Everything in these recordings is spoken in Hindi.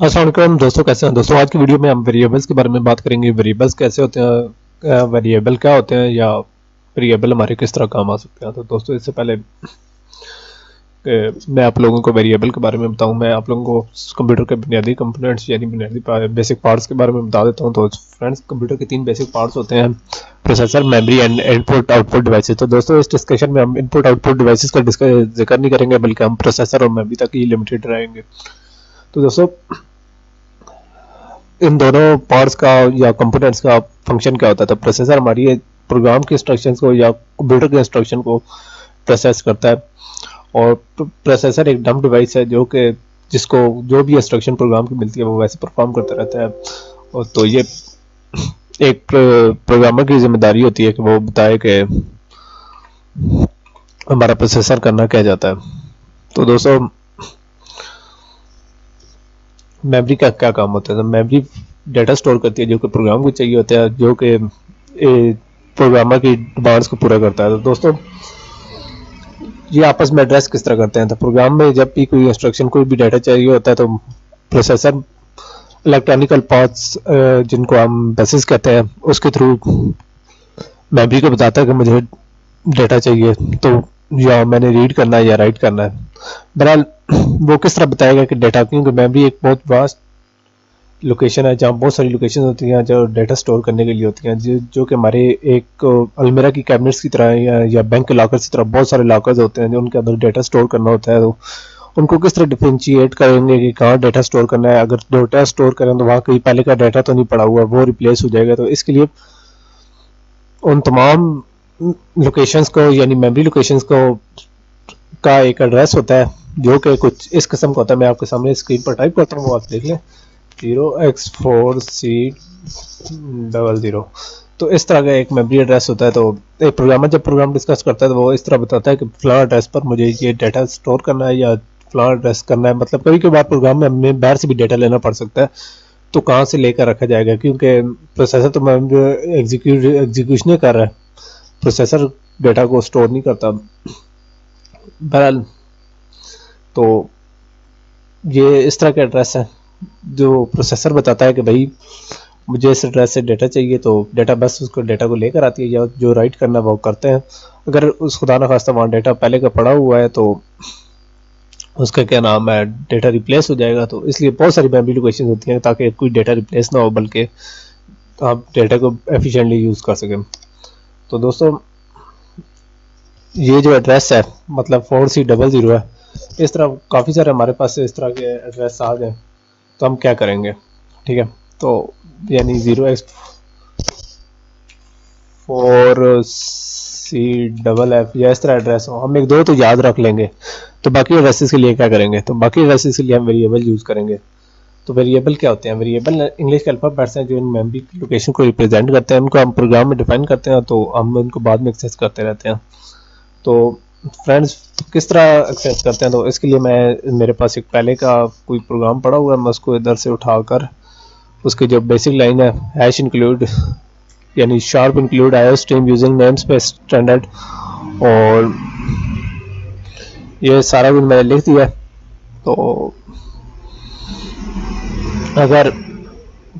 अस्सलाम वालेकुम दोस्तों, कैसे हैं दोस्तों। आज की वीडियो में हम वेरिएबल्स के बारे में बात करेंगे। वेरिएबल्स कैसे होते हैं, वेरिएबल क्या होते हैं या वेरिएबल हमारे किस तरह काम आ सकते हैं। तो दोस्तों इससे पहले मैं आप लोगों को वेरिएबल के बारे में बताऊं, मैं आप लोगों को कंप्यूटर के बुनियादी कंपोनेंट्स यानी बुनियादी बेसिक पार्ट्स के बारे में बता देता हूं। तो फ्रेंड्स, कंप्यूटर के 3 बेसिक पार्ट्स होते हैं: processor, memory and input output devices. तो दोस्तों इस डिस्कशन में हम इनपुट आउटपुट डिवाइसेस का जिक्र नहीं करेंगे, बल्कि हम प्रोसेसर और मेमोरी तक ही लिमिटेड रहेंगे। तो दोस्तों इन दोनों पार्ट्स का या कंपोनेंट्स का फंक्शन क्या होता है। तो प्रोसेसर हमारी प्रोग्राम के इंस्ट्रक्शंस को या कंप्यूटर के इंस्ट्रक्शन को प्रोसेस करता है, और प्रोसेसर एक डंप डिवाइस है जो कि जिसको जो भी इंस्ट्रक्शन प्रोग्राम की मिलती है वो वैसे परफॉर्म करता रहता है। और तो ये एक प्रोग्रामर की जिम्मेदारी होती है कि वो बताए कि हमारा प्रोसेसर करना क्या चाहता है। तो दोस्तों मेमोरी का क्या काम होता है। तो मेमोरी डाटा स्टोर करती है जो कि प्रोग्राम को चाहिए होता है, जो कि प्रोग्रामर की डिमांड्स को पूरा करता है। तो दोस्तों ये आपस में एड्रेस किस तरह करते हैं। तो प्रोग्राम में जब भी कोई इंस्ट्रक्शन, कोई भी डाटा चाहिए होता है, तो प्रोसेसर इलेक्ट्रॉनिकल पार्ट्स जिनको हम बेसिस कहते हैं उसके थ्रू मेमोरी को बताता है कि मुझे डाटा चाहिए, तो या मैंने रीड करना है या राइट करना है। बहरहाल वो किस तरह बताएगा कि डाटा, क्योंकि मेमोरी एक बहुत वास्ट लोकेशन है जहाँ बहुत सारी लोकेशन होती हैं जो डाटा स्टोर करने के लिए होती हैं, जो कि हमारे एक अलमीरा की कैबिनेट्स की तरह या बैंक के लॉकर्स की तरह बहुत सारे लॉकर्स होते हैं जो उनके अंदर डाटा स्टोर करना होता है। तो उनको किस तरह डिफ्रेंशिएट करेंगे कि कहाँ डाटा स्टोर करना है। अगर डाटा स्टोर करें तो वहाँ कहीं पहले का डाटा तो नहीं पड़ा हुआ, वो रिप्लेस हो जाएगा। तो इसके लिए उन तमाम लोकेशंस को यानी मेमोरी लोकेशंस को का एक एड्रेस होता है जो कि कुछ इस किस्म का होता है। मैं आपके सामने स्क्रीन पर टाइप करता हूँ, वो आप देख लें, 0x4C00। तो इस तरह का एक मेमोरी एड्रेस होता है। तो एक प्रोग्रामर जब प्रोग्राम डिस्कस करता है तो वो इस तरह बताता है कि फलां एड्रेस पर मुझे ये डाटा स्टोर करना है या फलां एड्रेस करना है। मतलब कभी कभार प्रोग्राम में हमें बाहर से भी डाटा लेना पड़ सकता है, तो कहाँ से लेकर रखा जाएगा, क्योंकि प्रोसेसर तो एग्जीक्यूशन कर रहा है, प्रोसेसर डाटा को स्टोर नहीं करता। बहरहाल तो ये इस तरह का एड्रेस है जो प्रोसेसर बताता है कि भाई मुझे इस एड्रेस से डाटा चाहिए, तो डाटा बस उसको डाटा को लेकर आती है या जो राइट करना वो करते हैं। अगर उस खुदा न खास्ता वहाँ डाटा पहले का पड़ा हुआ है तो उसका क्या नाम है, डाटा रिप्लेस हो जाएगा। तो इसलिए बहुत सारी मेमोरी लोकेशन होती हैं ताकि कोई डाटा रिप्लेस ना हो, बल्कि आप डाटा को एफिशिएंटली यूज़ कर सकें। तो दोस्तों ये जो एड्रेस है मतलब 4C00 है, इस तरह काफ़ी सारे हमारे पास इस तरह के एड्रेस आ गए। तो हम क्या करेंगे, ठीक है। तो यानी 0x4CFF या इस तरह एड्रेस हो, हम एक दो तो याद रख लेंगे। तो बाकी एड्रेसेस के लिए क्या करेंगे, तो बाकी एड्रेसेस के लिए हम वेरिएबल यूज़ करेंगे। तो वेरिएबल क्या होते हैं, वेरिएबल इंग्लिश के अल्फाबेट्स हैं जो इन मेमोरी की लोकेशन को रिप्रेजेंट करते हैं। उनको हम प्रोग्राम में डिफाइन करते हैं, तो हम उनको बाद में एक्सेस करते रहते हैं। तो फ्रेंड्स किस तरह एक्सेस करते हैं, तो इसके लिए मेरे पास एक पहले का कोई प्रोग्राम पड़ा हुआ है, मैं उसको इधर से उठाकर उसकी जो बेसिक लाइन है हैश इंक्लूड यानी sharp include IO stream using name space standard, और ये सारा कुछ मैंने लिख दिया। तो अगर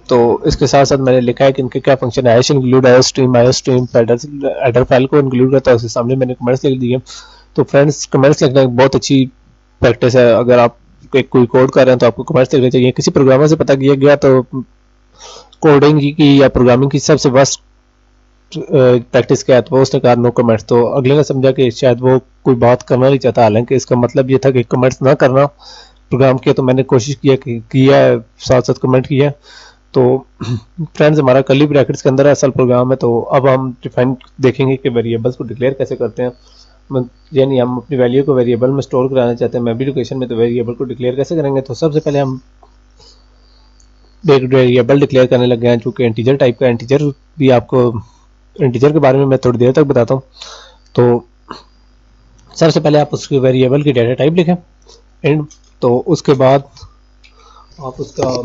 तो इसके साथ साथ मैंने लिखा है कि इनके क्या फंक्शन है। Hash include IO stream adder file को इंक्लूड करता है, उसके सामने मैंने कमेंट्स लिख दिए। तो फ्रेंड्स कमेंट्स लिखना एक बहुत अच्छी प्रैक्टिस है। अगर आप कोई कोड कर रहे हैं तो आपको कमेंट्स लिखने चाहिए। किसी प्रोग्रामर से पता किया गया तो कोडिंग की या प्रोग्रामिंग की सबसे वर्स्ट प्रैक्टिस क्या है, तो उसने कहा नो कमेंट्स। तो अगले ने समझा कि शायद वो कोई बात करना नहीं चाहता, हालांकि इसका मतलब ये था कि कमेंट्स ना करना प्रोग्राम के। तो मैंने कोशिश किया है साथ साथ कमेंट किया। तो फ्रेंड्स हमारा कर्ली ब्रैकेट्स के अंदर असल प्रोग्राम है। तो अब हम डिफाइन देखेंगे कि वेरिएबल्स को डिक्लेयर कैसे करते हैं, यानी हम अपनी वैल्यू को वेरिएबल में स्टोर कराना चाहते हैं मेमोरी लोकेशन में। तो वेरिएबल को डिक्लेयर कैसे करेंगे, तो सबसे पहले हम एक वेरिएबल डिक्लेयर करने लग गए हैं जो कि इंटीजर टाइप का। इंटीजर भी आपको इंटीजर के बारे में मैं थोड़ी देर तक बताता हूँ। तो सबसे पहले आप उसके वेरिएबल की डाटा टाइप लिखें एंड, तो उसके बाद आप उसका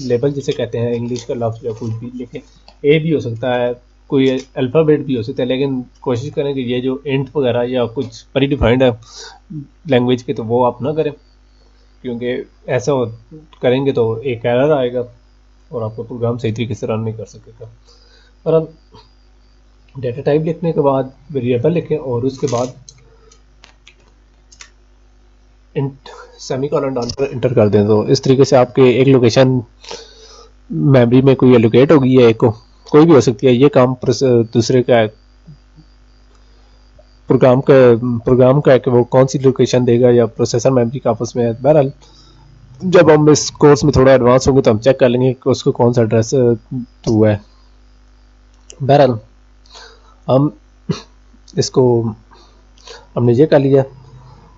लेबल जिसे कहते हैं इंग्लिश का लफ्ज़ या कुछ भी लिखें। ए भी हो सकता है, कोई अल्फ़ाबेट भी हो सकता है, लेकिन कोशिश करें कि ये जो इंट वगैरह या कुछ प्री डिफाइंड है लैंग्वेज के तो वो आप ना करें। क्योंकि ऐसा करेंगे तो एक एरर आएगा और आपका प्रोग्राम सही तरीके से रन नहीं कर सकेगा। और अब डेटा टाइप लिखने के बाद वेरिएबल लिखें और उसके बाद सेमीकोलन डालकर इंटर कर दें। तो इस तरीके से आपके एक लोकेशन मेमोरी में कोई एलोकेट होगी या एक कोई भी हो सकती है। ये काम दूसरे का प्रोग्राम का है कि वो कौन सी लोकेशन देगा या प्रोसेसर मेमोरी का आपस में। बहरहाल जब हम इस कोर्स में थोड़ा एडवांस होंगे तो हम चेक कर लेंगे कि उसको कौन सा एड्रेस हुआ है। बहरहाल हम इसको हमने ये कर लिया,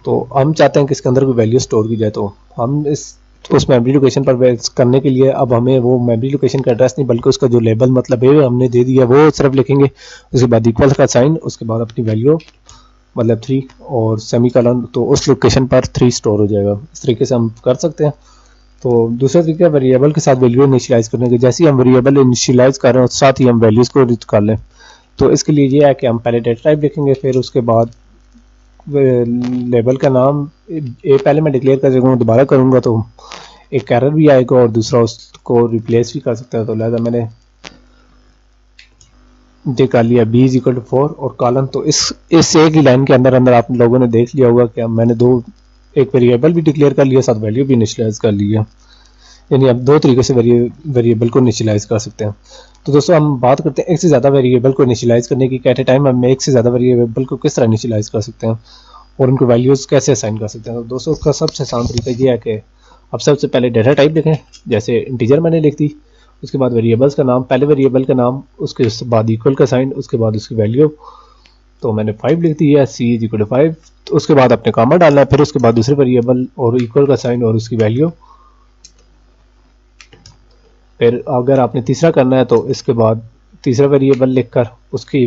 तो हम चाहते हैं कि इसके अंदर कोई वैल्यू स्टोर की जाए। तो हम उस मेमोरी लोकेशन पर करने के लिए अब हमें वो मेमोरी लोकेशन का एड्रेस नहीं बल्कि उसका जो लेबल मतलब है हमने दे दिया वो सिर्फ लिखेंगे। उसके बाद इक्वल का साइन, उसके बाद अपनी वैल्यू मतलब 3 और सेमीकोलन, तो उस लोकेशन पर 3 स्टोर हो जाएगा। इस तरीके से हम कर सकते हैं। तो दूसरा तरीका वेरिएबल के साथ वैल्यू इनिशियलाइज करने के। जैसे ही हम वेरिएबल इनिशियलाइज कर रहे हैं साथ ही हम वैल्यूज़ को कर लें। तो इसके लिए ये है कि हम पहले डेटा टाइप लिखेंगे, फिर उसके बाद लेबल का नाम पहले मैं डिक्लेयर कर सकूँगा, दोबारा करूँगा तो एक एरर भी आएगा और दूसरा उसको रिप्लेस भी कर सकता है। तो लिहाजा मैंने ये कर लिया b इज इक्वल टू 4 और कॉलन। तो इस एक ही लाइन के अंदर आप लोगों ने देख लिया होगा कि मैंने एक वेरिएबल भी डिक्लेयर कर लिया, साथ वैल्यू भी इनिशियलाइज कर लिया। यानी आप 2 तरीके से वेरिएबल को इनिशियलाइज कर सकते हैं। तो दोस्तों हम बात करते हैं एक से ज़्यादा वेरिएबल को इनिशियलाइज करने की। एट ए टाइम हम एक से ज़्यादा वेरिएबल को किस तरह इनिशियलाइज कर सकते हैं और उनको वैल्यूज़ कैसे असाइन कर सकते हैं। तो दोस्तों उसका सबसे आसान तरीका ये है कि अब सबसे पहले डेटा टाइप लिखें। जैसे इंटीजर मैंने लिख दी, उसके बाद वेरिएबल्स का नाम, पहले वेरिएबल का नाम, उसके बाद इक्वल का साइन, उसके बाद उसकी वैल्यू। तो मैंने 5 लिख दी है, c इज इक्वल टू 5। तो उसके बाद अपने कॉमा डालना है, फिर उसके बाद दूसरे वेरिएबल और इक्वल का साइन और उसकी वैल्यू। फिर अगर आपने तीसरा करना है तो इसके बाद तीसरा वेरिएबल लिखकर उसकी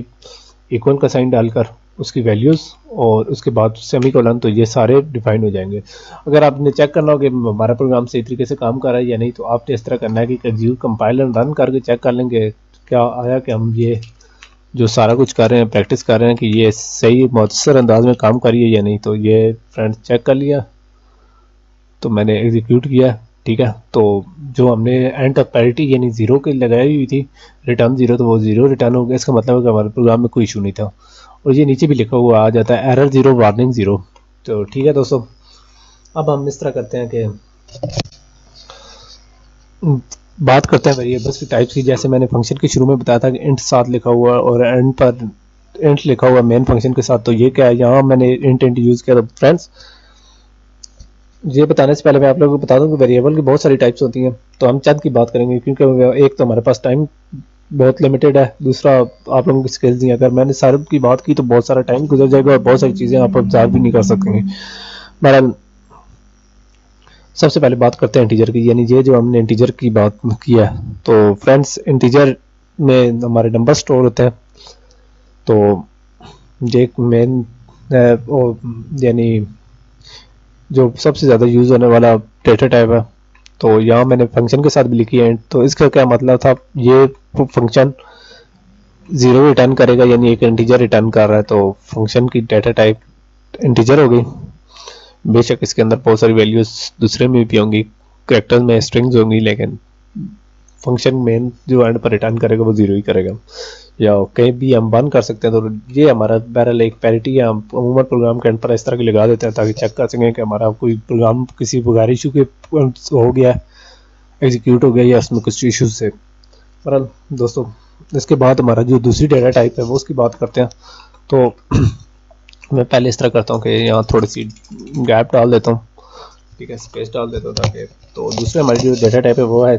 इक्वल का साइन डालकर उसकी वैल्यूज़ और उसके बाद सेमीकोलन। तो ये सारे डिफाइन हो जाएंगे। अगर आपने चेक करना हो कि हमारा प्रोग्राम सही तरीके से काम कर रहा है या नहीं, तो आपने इस तरह करना है कि एग्जीक्यूट कंपाइल एंड रन करके चेक कर लेंगे क्या आया कि हम ये जो सारा कुछ कर रहे हैं, प्रैक्टिस कर रहे हैं कि ये सही मुअस्सर अंदाज में काम कर रही है या नहीं। तो ये फ्रेंड्स चेक कर लिया, तो मैंने एग्जीक्यूट किया, ठीक है। तो जो हमने एंड ऑफ पैरिटी यानी 0 के लगाई हुई थी रिटर्न 0, तो वो 0 रिटर्न हो गया। इसका मतलब है कि हमारे प्रोग्राम में कोई इशू नहीं था। और ये नीचे भी लिखा हुआ आ जाता है एरर 0 वार्निंग 0। तो ठीक है दोस्तों, अब हम इस तरह करते हैं कि बात करते हैं वेरिएबल्स की टाइप्स की। जैसे मैंने फंक्शन के शुरू में बताया था कि इंट साथ लिखा हुआ और एंड पर इंट लिखा हुआ मेन फंक्शन के साथ। तो ये क्या है, यहाँ मैंने इंट यूज़ किया। तो फ्रेंड्स ये बताने से पहले मैं आप लोगों को बता दूं कि वेरिएबल की बहुत सारी टाइप्स होती हैं। तो हम चंद की बात करेंगे क्योंकि एक तो हमारे पास टाइम बहुत लिमिटेड है, दूसरा आप लोगों की स्किल्स नहीं है। अगर मैंने सारे की बात की तो बहुत सारा टाइम गुजर जाएगा और बहुत सारी चीज़ें आप ऑब्जर्व भी नहीं कर सकेंगे। बहरहाल सबसे पहले बात करते हैं इंटीजर की, यानी ये जो हमने इंटीजर की बात की है। तो फ्रेंड्स इंटीजर में हमारे नंबर स्टोर होते हैं। तो ये एक मेन यानी जो सबसे ज़्यादा यूज़ होने वाला डेटा टाइप है। तो यहाँ मैंने फंक्शन के साथ भी लिखी है। तो इसका क्या मतलब था, ये फंक्शन 0 रिटर्न करेगा यानी एक इंटीजर रिटर्न कर रहा है। तो फंक्शन की डेटा टाइप इंटीजर हो गई। बेशक इसके अंदर बहुत सारी वैल्यूज दूसरे में भी होंगी, कैरेक्टर्स में स्ट्रिंग्स होंगी, लेकिन फंक्शन मेन जो एंड पर रिटर्न करेगा वो 0 ही करेगा। या कहीं भी हम 1 कर सकते हैं। तो ये हमारा बहरहाल एक पैरिटी है। हम अमूमन प्रोग्राम के एंड पर इस तरह की लगा देते हैं ताकि चेक कर सकें कि हमारा कोई प्रोग्राम किसी बगैर इशू के हो गया, एग्जीक्यूट हो गया या उसमें कुछ इशूज से। बहरहाल दोस्तों इसके बाद हमारा जो दूसरी डेटा टाइप है वो उसकी बात करते हैं। तो मैं पहले इस तरह करता हूँ कि यहाँ थोड़ी सी गैप डाल देता हूँ, ठीक है, स्पेस डाल देता हूँ ताकि। तो दूसरे हमारी जो डेटा टाइप है वो है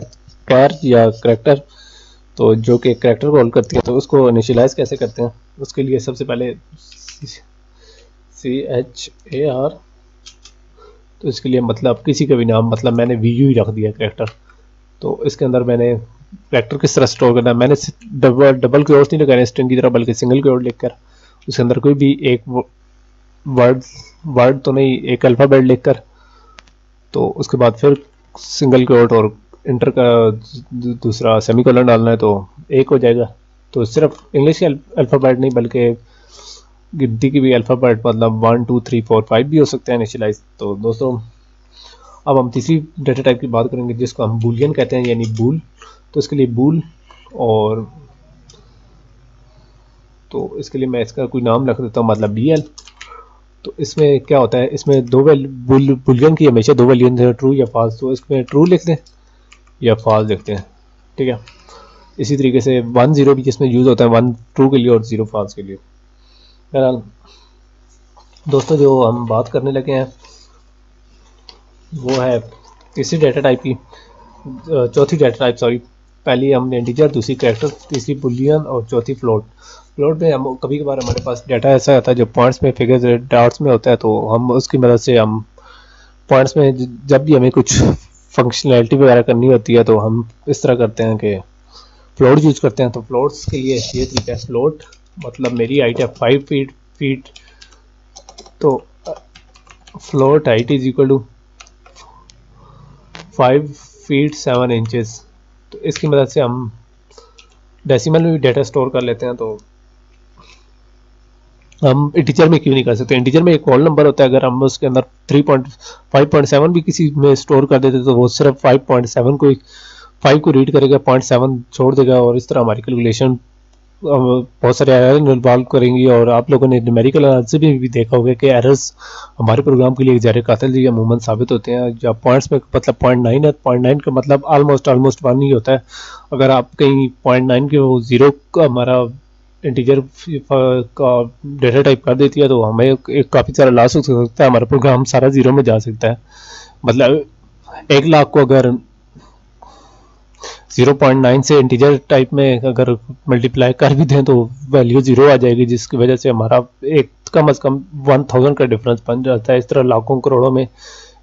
कैर या करेक्टर। तो जो कि करेक्टर को होल्ड करती है। तो उसको इनिशियलाइज कैसे करते हैं, उसके लिए सबसे पहले CHAR। तो इसके लिए मतलब किसी का भी नाम, मतलब मैंने VU ही रख दिया करेक्टर। तो इसके अंदर मैंने करेक्टर किस तरह स्टोर करना है, मैंने डबल क्योर्स नहीं लगाने स्ट्रिंग की तरह, बल्कि सिंगल क्योर लिखकर उसके अंदर कोई भी एक वर्ड तो नहीं, एक अल्फ़ाबेट लिखकर, तो उसके बाद फिर सिंगल क्योर और इंटर का दूसरा सेमीकोलन डालना है तो एक हो जाएगा। तो सिर्फ इंग्लिश के अल्फ़ाबेट नहीं बल्कि हिंदी की भी अल्फ़ाबेट, मतलब 1 2 3 4 5 भी हो सकते हैं इनिशियलाइज। तो दोस्तों अब हम तीसरी डेटा टाइप की बात करेंगे जिसको हम बूलियन कहते हैं, यानी बूल। तो इसके लिए बूल, और तो इसके लिए मैं इसका कोई नाम रख देता हूँ, मतलब BL। तो इसमें क्या होता है, इसमें दो बुलियन की हमेशा दो वैल्यू, ट्रू या फॉल्स। तो इसमें ट्रू लिख दें या फॉल्स लिखते हैं, ठीक है। इसी तरीके से 1 0 भी इसमें यूज़ होता है, 1 ट्रू के लिए और 0 फॉल्स के लिए। बहरहाल दोस्तों, जो हम बात करने लगे हैं वो है तीसरी डेटा टाइप की, चौथी डेटा टाइप, सॉरी। पहली हमने इंटीजर, दूसरी कैरेक्टर, तीसरी बुलियन और चौथी फ्लोट। फ्लोट में हम कभी कभार हमारे पास डाटा ऐसा आता है जो पॉइंट्स में, फिगर्स, डॉट्स में होता है, तो हम उसकी मदद से हम पॉइंट्स में जब भी हमें कुछ फंक्शनैलिटी वगैरह करनी होती है तो हम इस तरह करते हैं कि फ्लोट यूज करते हैं। तो फ्लोट्स के लिए ये तरीका है, फ्लोट मतलब मेरी हाइट है 5 फीट, तो float height is equal to 5 feet 7 inches. तो इसकी मदद से हम डेसिमल में भी डेटा स्टोर कर लेते हैं। तो हम इंटीजर में क्यों नहीं कर सकते? इंटीजर में एक होल नंबर होता है, अगर हम उसके अंदर 5.7 भी किसी में स्टोर कर देते तो वो सिर्फ 5.7 को 5 को रीड करेगा, 0.7 छोड़ देगा, और इस तरह हमारी कैलकुलेशन बहुत सारे एरर इन्वॉल्व करेंगी। और आप लोगों ने न्यूमेरिकल एनालिसिस में भी देखा होगा कि एरर्स हमारे प्रोग्राम के लिए ज़हर कातिल जी अमूमन साबित होते हैं। जब पॉइंट्स में मतलब 0.9 है, 0.9 का मतलब ऑलमोस्ट 1 ही होता है। अगर आप कहीं 0.9 के वो 0 का हमारा इंटीजर का डेटा टाइप कर देती है तो हमें एक काफ़ी सारा लॉस हो सकता है, हमारा प्रोग्राम सारा 0 में जा सकता है। मतलब 1,00,000 को अगर 0.9 से इंटीजर टाइप में अगर मल्टीप्लाई कर भी दें तो वैल्यू 0 आ जाएगी, जिसकी वजह से हमारा एक कम से कम 1000 का डिफरेंस बन जाता है। इस तरह लाखों करोड़ों में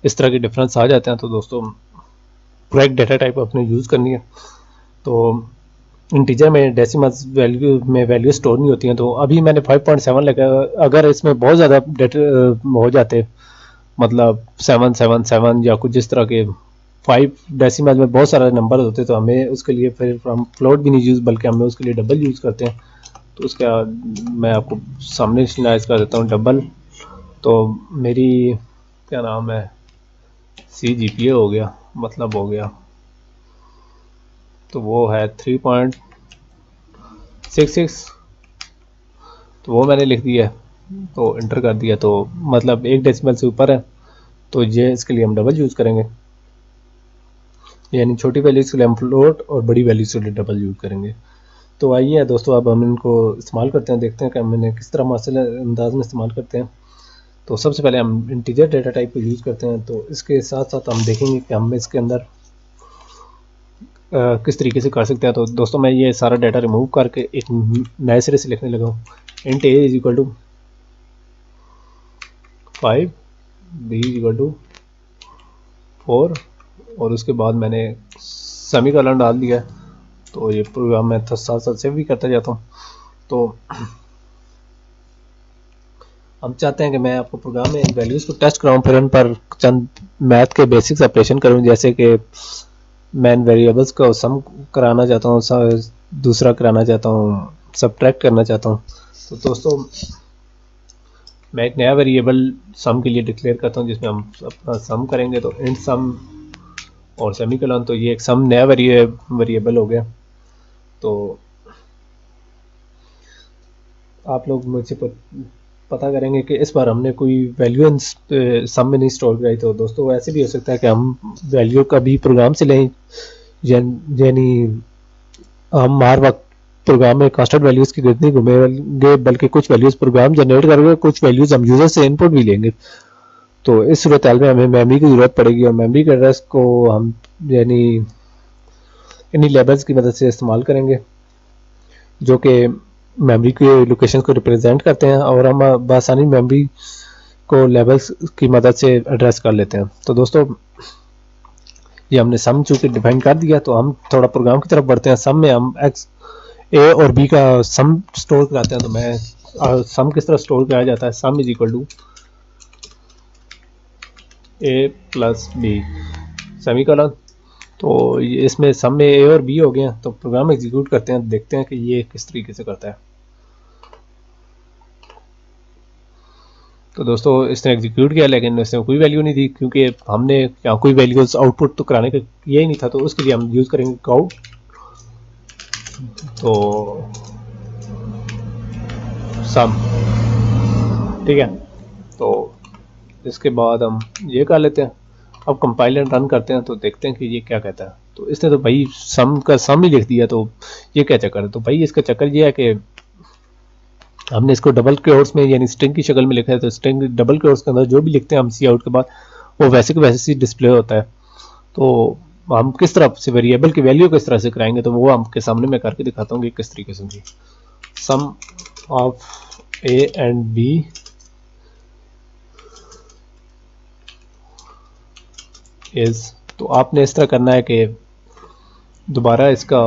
इस तरह के डिफरेंस आ जाते हैं। तो दोस्तों, करेक्ट डेटा टाइप अपने यूज़ करनी है। तो इंटीजर में डेसिमल्स वैल्यू में वैल्यू स्टोर नहीं होती हैं। तो अभी मैंने 5.7 लगा, अगर इसमें बहुत ज़्यादा डेटा हो जाते, मतलब 777 या कुछ इस तरह के 5 डेसिमल में बहुत सारे नंबर होते, तो हमें उसके लिए फिर हम फ्लोट भी नहीं यूज़, बल्कि हमें उसके लिए डबल यूज़ करते हैं। तो उसका मैं आपको सामने इनिशियलाइज कर देता हूँ, डबल। तो मेरी क्या नाम है, CGPA हो गया, मतलब हो गया, तो वो है 3.66। तो वो मैंने लिख दिया, तो इंटर कर दिया, तो मतलब एक डेसिमल से ऊपर है, तो ये इसके लिए हम डबल यूज़ करेंगे, यानी छोटी वैल्यूज़ के लिए हम फ्लोट और बड़ी वैल्यूज़ के लिए डबल यूज़ करेंगे। तो आइए दोस्तों, अब हम इनको इस्तेमाल करते हैं, देखते हैं कि हमने किस तरह मसल अंदाज में इस्तेमाल करते हैं। तो सबसे पहले हम इंटीजर डेटा टाइप को यूज़ करते हैं। तो इसके साथ साथ हम देखेंगे कि हम इसके अंदर किस तरीके से कर सकते हैं। तो दोस्तों, मैं ये सारा डाटा रिमूव करके एक नए सिरे से लिखने लगा हूँ। Int a is equal to 5, b is equal to 4, और उसके बाद मैंने सेमीकोलन डाल दिया। तो ये प्रोग्राम मैं साथ साथ सेव भी करता जाता हूँ। तो हम चाहते हैं कि मैं आपको प्रोग्राम में वैल्यूज़ को टेस्ट कराऊँ, फिर उन पर चंद मैथ के बेसिक्स ऑपरेशन करूँ, जैसे कि मैं इन वेरिएबल्स को सम कराना चाहता हूँ, दूसरा कराना चाहता हूँ, सब्ट्रैक्ट करना चाहता हूँ। तो दोस्तों, मैं एक नया वेरिएबल सम के लिए डिक्लेयर करता हूँ जिसमें हम अपना सम करेंगे। तो इंट सम और सेमीकोलन, तो ये एक सम नया वेरिएबल हो गया। तो आप लोग मुझसे पता करेंगे कि इस बार हमने कोई वैल्यू सम में नहीं स्टोर कराई। तो दोस्तों, ऐसे भी हो सकता है कि हम वैल्यू कभी प्रोग्राम से लें, यानी हम हर वक्त प्रोग्राम में कांस्टेंट वैल्यूज़ की गिनती घूमेंगे, बल्कि कुछ वैल्यूज़ प्रोग्राम जनरेट करेंगे, कुछ वैल्यूज़ हम यूज़र से इनपुट भी लेंगे। तो इस सूरत हाल में हमें मेमोरी की ज़रूरत पड़ेगी, और मेमोरी के एड्रेस को हम यानी इन्हीं लेबल्स की मदद से इस्तेमाल करेंगे, जो कि मेमोरी के लोकेशन को रिप्रेजेंट करते हैं, और हम बआसानी मेमोरी को लेबल्स की मदद से एड्रेस कर लेते हैं। तो दोस्तों, ये हमने सम चूँकि डिफाइन कर दिया, तो हम थोड़ा प्रोग्राम की तरफ बढ़ते हैं। सम में हम a और b का सम स्टोर कराते हैं। तो मैं सम किस तरह स्टोर कराया जाता है, sum is equal to a plus b semicolon. तो इसमें सम में a और b हो गए हैं। तो प्रोग्राम एग्जीक्यूट करते हैं, देखते हैं कि ये किस तरीके से करता है। तो दोस्तों इसने एग्जीक्यूट किया, लेकिन इसने कोई वैल्यू नहीं दी, क्योंकि हमने यहाँ कोई वैल्यूज आउटपुट तो कराने का यही नहीं था। तो उसके लिए हम यूज़ करेंगे काउट। तो सम, ठीक है। तो इसके बाद हम ये कर लेते हैं। अब कंपाइल एंड रन करते हैं तो देखते हैं कि ये क्या कहता है। तो इसने तो भाई सम का सम ही लिख दिया, तो ये क्या चक्कर है। तो भाई इसका चक्कर ये है कि हमने इसको डबल कोट्स में यानी स्ट्रिंग की शक्ल में लिखा है। तो स्ट्रिंग डबल कोट्स के अंदर जो भी लिखते हैं हम सी आउट के बाद, वो वैसे के वैसे ही डिस्प्ले होता है। तो हम किस तरह से वेरिएबल की वैल्यू किस तरह से कराएंगे, तो वो आपके सामने मैं करके दिखाता हूँ कि किस तरीके से। Sum of A and B is, तो आपने इस तरह करना है कि दोबारा इसका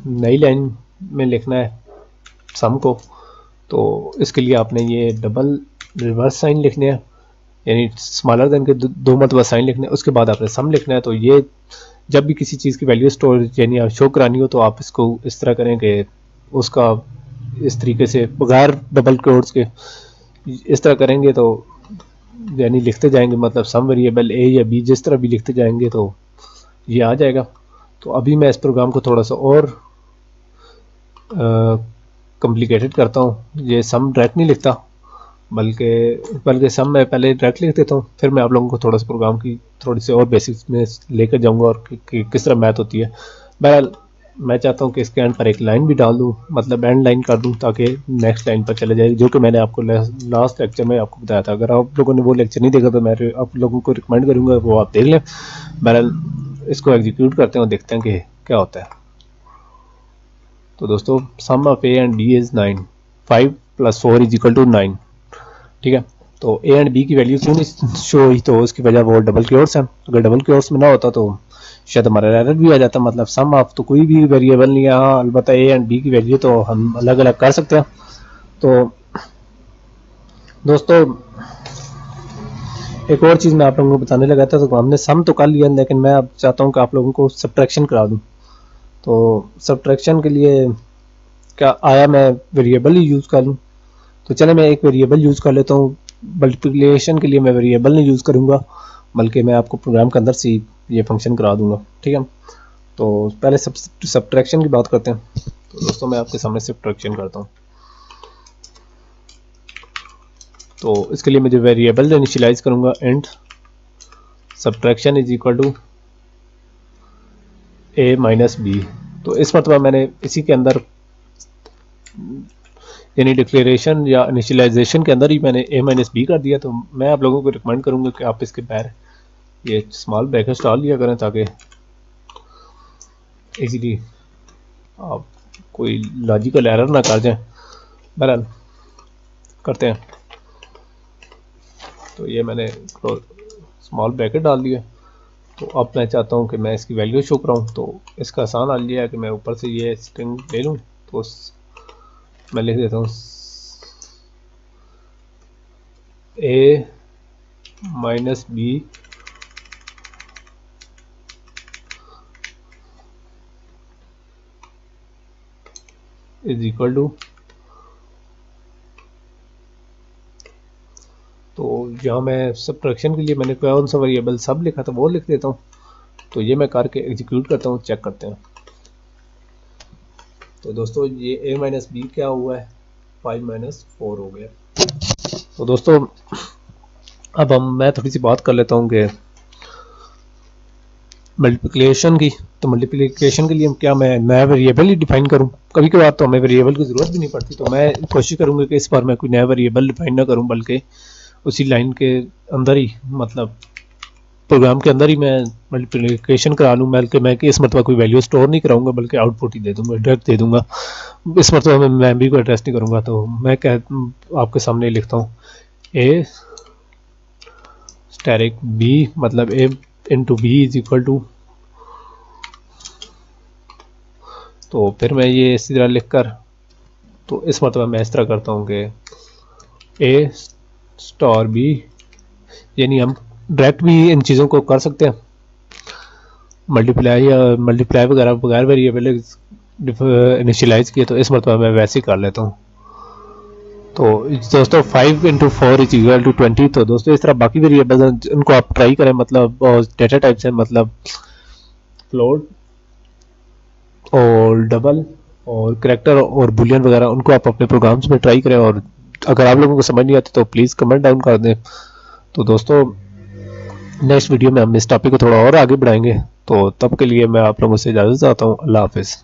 नई लाइन में लिखना है सम को। तो इसके लिए आपने ये डबल रिवर्स साइन लिखने हैं, यानी स्मॉलर देन के दो मरतबा साइन लिखने हैं। उसके बाद आपने सम लिखना है। तो ये जब भी किसी चीज़ की वैल्यू स्टोर यानी शो करानी हो, तो आप इसको इस तरह करें कि उसका इस तरीके से बगैर डबल कोट्स के इस तरह करेंगे, तो यानी लिखते जाएंगे, मतलब सम वेरिएबल ए या बी जिस तरह भी लिखते जाएंगे तो ये आ जाएगा। तो अभी मैं इस प्रोग्राम को थोड़ा सा और कॉम्प्लिकेटेड करता हूँ। ये सम डायरेक्ट नहीं लिखता, बल्कि सम मैं पहले डायरेक्ट लिख देता हूँ, फिर मैं आप लोगों को थोड़ा सा प्रोग्राम की थोड़ी सी और बेसिक्स में लेकर जाऊँगा और किस तरह मैथ होती है। बहरहाल मैं चाहता हूँ कि इसके एंड पर एक लाइन भी डाल दूँ, मतलब एंड लाइन कर दूँ, ताकि नेक्स्ट लाइन पर चले जाए, जो कि मैंने आपको लास्ट लेक्चर में आपको बताया था। अगर आप लोगों ने वो लेक्चर नहीं देखा तो मैं आप लोगों को रिकमेंड करूँगा वो आप देख लें। बहरहाल इसको एग्जीक्यूट करते हैं और देखते हैं कि क्या होता है। तो दोस्तों sum of A and B is 9, 5 + 4 = 9, ठीक है। तो ए एंड बी की वैल्यू क्यों नहीं शो हुई, तो उसकी वजह वो डबल कोट्स हैं। अगर डबल कोट्स में ना होता तो शायद हमारा एरर भी आ जाता, मतलब सम ऑफ तो कोई भी वेरिएबल नहीं है। हाँ अलबत्ता ए एंड बी की वैल्यू तो हम अलग अलग कर सकते हैं। तो दोस्तों एक और चीज़ मैं आप लोगों को बताने लगा था। तो हमने सम तो कर लिया, लेकिन मैं अब चाहता हूँ कि आप लोगों को सब्ट्रैक्शन करा दूँ। तो सब्ट्रैक्शन के लिए क्या आया मैं वेरिएबल ही यूज़ कर लूँ। तो चले मैं एक वेरिएबल यूज़ कर लेता हूँ। मल्टीप्लिकेशन के लिए मैं वेरिएबल नहीं यूज़ करूँगा, बल्कि मैं आपको प्रोग्राम के अंदर से ये फंक्शन करा दूँगा, ठीक है। तो पहले सब्ट्रैक्शन की बात करते हैं। तो दोस्तों मैं आपके सामने सब्ट्रैक्शन करता हूँ। तो इसके लिए मैं जो वेरिएबल इनिशियलाइज करूँगा इंट सब्ट्रैक्शन = a - b। तो इस मरतबा मैंने इसी के अंदर यानी डिक्लेरेशन या इनिशियलाइजेशन के अंदर ही मैंने a - b कर दिया। तो मैं आप लोगों को रिकमेंड करूँगा कि आप इसके पैर ये स्मॉल ब्रैकेट्स डाल लिया करें, ताकि इजीली आप कोई लॉजिकल एरर ना कर जाएं। बहरहाल करते हैं। तो ये मैंने स्मॉल ब्रैकेट डाल दिया। तो अब मैं चाहता हूँ कि मैं इसकी वैल्यू शो कराऊँ। तो इसका आसान हल ये है कि मैं ऊपर से ये स्ट्रिंग ले लूँ। तो मैं लिख देता हूँ a - b = तो यहाँ मैं सब्ट्रैक्शन के लिए मैंने कौन सा वेरिएबल सब लिखा था वो लिख देता हूँ। तो ये मैं करके एग्जीक्यूट करता हूँ, चेक करते हैं। तो दोस्तों ये a - b क्या हुआ है, 5 - 4 हो गया। तो दोस्तों अब मैं थोड़ी सी बात कर लेता हूँ कि मल्टीप्लिकेशन की। तो मल्टीप्लिकेशन के लिए क्या मैं नया वेरिएबल ही डिफाइन करूँ। कभी कभार तो हमें वेरिएबल की ज़रूरत भी नहीं पड़ती। तो मैं कोशिश करूँगा कि इस बार मैं कोई नया वेरिएबल डिफाइन ना करूँ, बल्कि उसी लाइन के अंदर ही, मतलब प्रोग्राम के अंदर ही मैं मल्टीप्लिकेशन करा लूँ। बल्कि मैं इस मरतबा कोई वैल्यू स्टोर नहीं कराऊंगा, बल्कि आउटपुट ही दे दूँगा, डायरेक्ट दे दूँगा। इस मरतबा मैं मेमोरी को एड्रेस नहीं करूँगा। तो मैं आपके सामने लिखता हूँ a स्टैटिक b, मतलब a * b = तो फिर मैं ये इसी तरह लिख कर, तो इस मरतबा मैं इस तरह करता हूँ कि a b, यानी हम डायरेक्ट भी इन चीज़ों को कर सकते हैं, मल्टीप्लाई वगैरह बगैर वेरिएबल इनिशियलाइज किए। तो इस मरतबा मैं वैसे ही कर लेता हूँ। तो दोस्तों 5 × 4 इज इक्वल टू 20। तो दोस्तों इस तरह बाकी वेरिएबल्स हैं उनको आप ट्राई करें, मतलब डेटा टाइप्स हैं, मतलब फ्लोट और डबल और करैक्टर और बुलियन वगैरह, उनको आप अपने प्रोग्राम्स में ट्राई करें। और अगर आप लोगों को समझ नहीं आती तो प्लीज़ कमेंट डाउन कर दें। तो दोस्तों नेक्स्ट वीडियो में हम इस टॉपिक को थोड़ा और आगे बढ़ाएंगे। तो तब के लिए मैं आप लोगों से इजाज़त चाहता हूँ। अल्लाह हाफिज़।